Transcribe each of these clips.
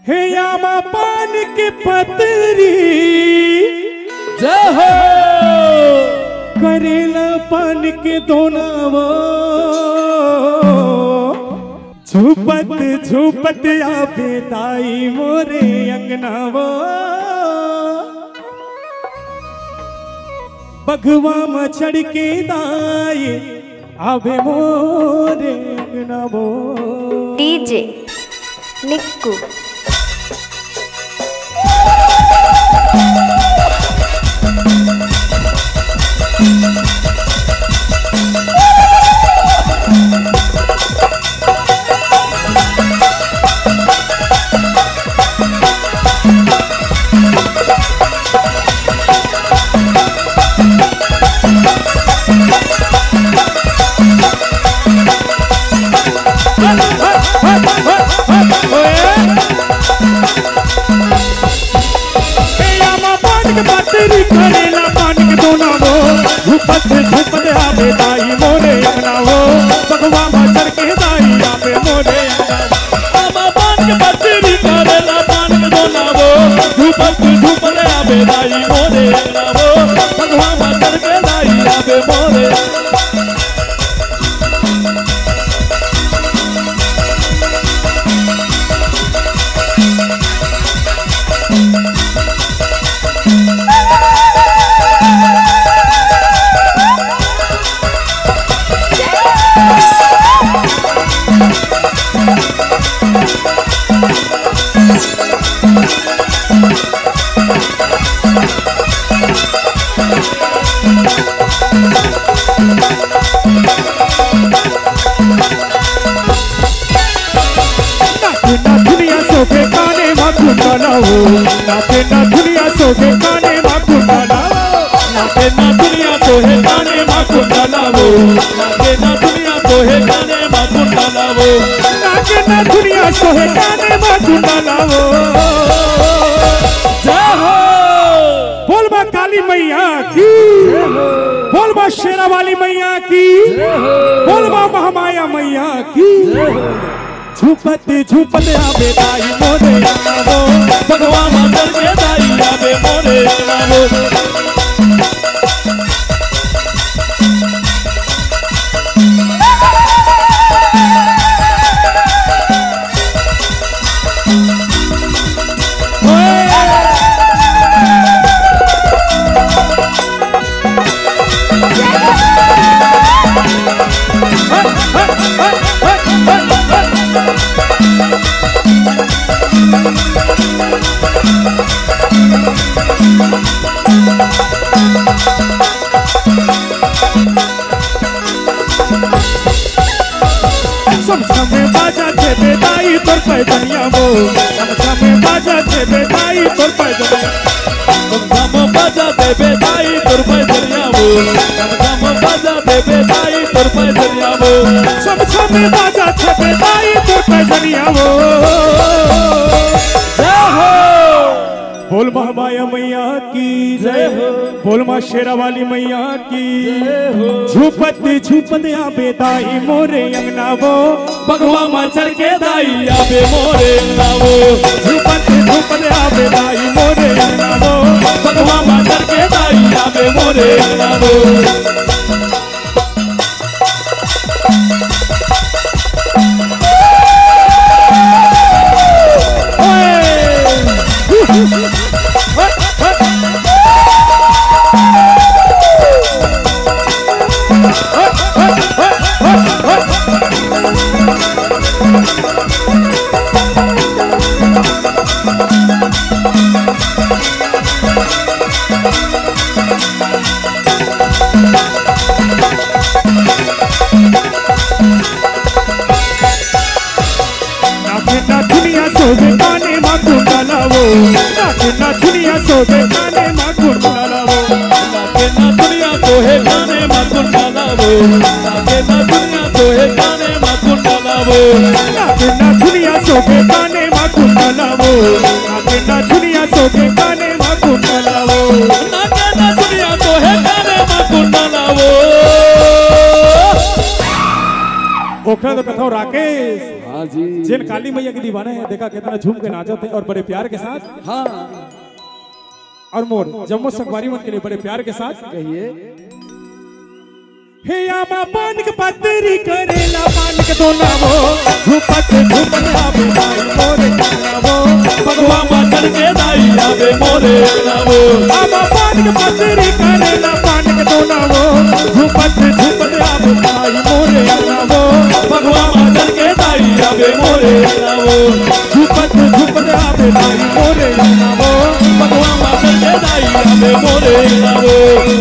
हे यामा पान के पतरी जय हो करेला पान के दोनावो झूपत झूपत आवे दाई मोरे अंगनावो बगवा में चढ़ के दाई आवे मोरे अंगनावो। डीजे निक्कू करेला पान के दोनावो झूपत झूपत आवे दाई मोरे अंगनावो बगवा में चढ़ के दाई आवे मोरे आमा पान के पतरी करेला पान के दोनावो झूपत झूपत आवे दाई मोरे अंगनावो बगवा में चढ़ के दाई आवे मोरे। नाचे ना दुनिया सोहे गाने माँ कुंडलावो नाचे ना दुनिया सोहे गाने माँ कुंडलावो नाचे ना दुनिया सोहे गाने माँ कुंडलावो नाचे ना दुनिया सोहे गाने माँ कुंडलावो। जय हो बोल माँ काली मैया की बोल माँ शेरा वाली मैया की बोल माँ महामाया मैया की झूपत झूपत आवे दाई मोरे अंगनावो भगवा मातर के दाई आवे मोरे अंगनावो। समसमे बाजा थे बेदाई तोर पैदनिया वो समसमे बाजा थे बेदाई तोर पैदनिया समसम बाजा दे बेदाई तोर पैदनिया वो समसम बाजा दे बेदाई तोर पैदनिया वो समसमे बाजा थे बेदाई तोर पैदनिया वो। जय हो बोल महामाया मैया की जय हो बोल माँ शेरा वाली मैया की झूपत झूपत आवे दाई मोरे अंगनावो भगवा माँ चढ़ के दाई आवे मोरे अंगनावो झूपत झूपत आवे दाई मोरे अंगनावो भगवा माँ चढ़ के दाई आवे मोरे अंगनावो। सोहे गाने माँ कुंडलावो नाचे ना दुनिया सोहे गाने माँ कुंडलावो नाचे ना दुनिया सोहे गाने माँ कुंडलावो नाचे ना दुनिया सोहे गाने माँ कुंडलावो नाचे ना दुनिया सोहे गाने माँ कुंडलावो नाचे ना दुनिया सोहे गाने माँ कुंडलावो नाचे ना दुनिया सोहे गाने माँ कुंडलावो। ओखरा तो कथो राकेश हाँ जी जिन काली मैया के दीवाने हैं, देखा कितना झूम के नाचते हैं और बड़े प्यार के साथ। हाँ और मोर जम्मू संगवारी मन के लिए बड़े प्यार के साथ कहिए हे आमा पान के पतरी करेला पान के दोनावो झूपत झूपत आवे दाई मोरे नावो भगवा माचर के दाई आवे मोरे नावो आमा पान के पतरी करेला पान के दोनावो झूपत झूपत आवे दाई मोरे नावो भगवा माचर के दाई आवे मोरे नावो झूपत झूपत आवे दाई मोरे नावो भगवा माचर के दाई आवे मोरे नावो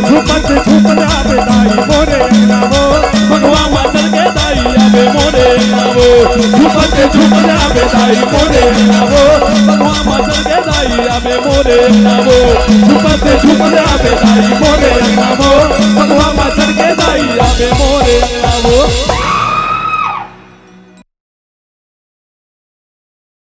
झूपत झूपत आवे दाई मोरे नावो भगवा माचर के दाई आवे मोरे नावो झुपत झुपत आवे दाई मोरे नावो भगवा माचर के दाई आवे मोरे नावो झुपत झुपत आवे दाई मोरे नावो भगवा माचर के दाई आवे मोरे नावो